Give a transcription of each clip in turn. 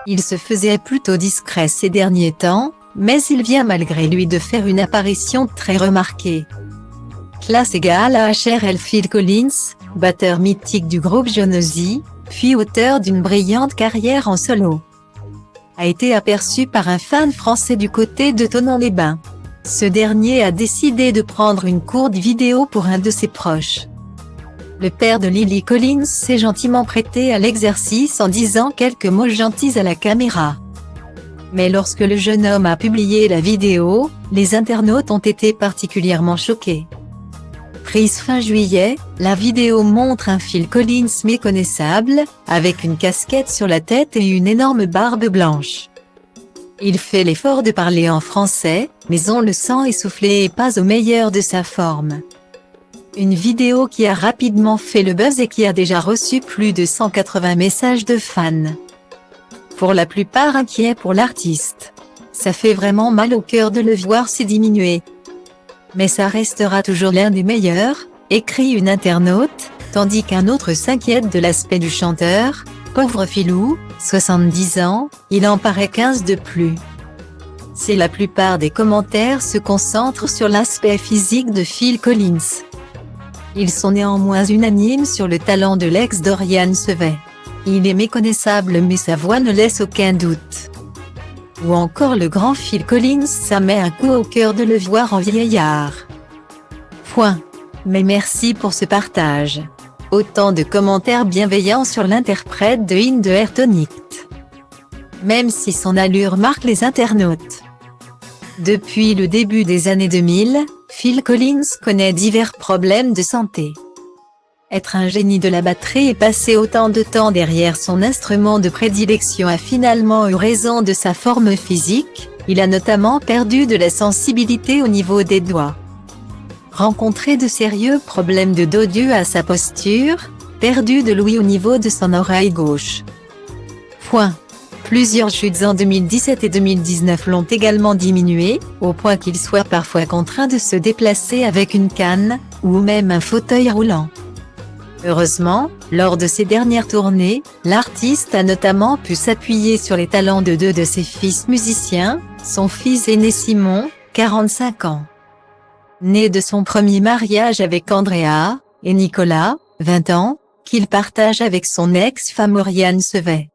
Il se faisait plutôt discret ces derniers temps, mais il vient malgré lui de faire une apparition très remarquée. Classe égale à HRL. Phil Collins, batteur mythique du groupe Jonesy, puis auteur d'une brillante carrière en solo, a été aperçu par un fan français du côté de Thonon-les-Bains. Ce dernier a décidé de prendre une courte vidéo pour un de ses proches. Le père de Lily Collins s'est gentiment prêté à l'exercice en disant quelques mots gentils à la caméra. Mais lorsque le jeune homme a publié la vidéo, les internautes ont été particulièrement choqués. Prise fin juillet, la vidéo montre un Phil Collins méconnaissable, avec une casquette sur la tête et une énorme barbe blanche. Il fait l'effort de parler en français, mais on le sent essoufflé et pas au meilleur de sa forme. Une vidéo qui a rapidement fait le buzz et qui a déjà reçu plus de 180 messages de fans. Pour la plupart inquiets pour l'artiste. Ça fait vraiment mal au cœur de le voir si diminuer. Mais ça restera toujours l'un des meilleurs, écrit une internaute, tandis qu'un autre s'inquiète de l'aspect du chanteur. Pauvre Philou, 70 ans, il en paraît 15 de plus. Si la plupart des commentaires se concentrent sur l'aspect physique de Phil Collins, ils sont néanmoins unanimes sur le talent de l'ex d'Oriane Sevet. Il est méconnaissable mais sa voix ne laisse aucun doute. Ou encore le grand Phil Collins, ça met un coup au cœur de le voir en vieillard. Point. Mais merci pour ce partage. Autant de commentaires bienveillants sur l'interprète de In the Air Tonight. Même si son allure marque les internautes. Depuis le début des années 2000, Phil Collins connaît divers problèmes de santé. Être un génie de la batterie et passer autant de temps derrière son instrument de prédilection a finalement eu raison de sa forme physique, il a notamment perdu de la sensibilité au niveau des doigts. Rencontré de sérieux problèmes de dos dus à sa posture, perdu de l'ouïe au niveau de son oreille gauche. Point. Plusieurs chutes en 2017 et 2019 l'ont également diminué, au point qu'il soit parfois contraint de se déplacer avec une canne, ou même un fauteuil roulant. Heureusement, lors de ses dernières tournées, l'artiste a notamment pu s'appuyer sur les talents de deux de ses fils musiciens, son fils aîné Simon, 45 ans. Né de son premier mariage avec Andrea, et Nicolas, 20 ans, qu'il partage avec son ex-femme Oriane Sevet.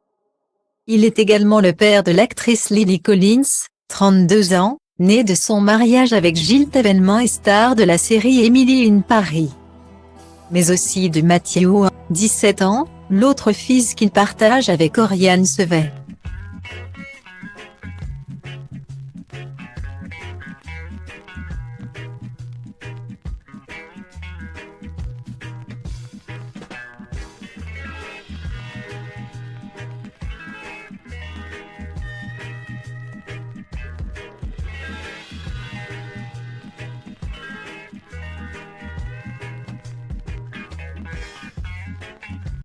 Il est également le père de l'actrice Lily Collins, 32 ans, née de son mariage avec Gilles Tavennement et star de la série Emily in Paris. Mais aussi de Mathieu, 17 ans, l'autre fils qu'il partage avec Oriane Sevet.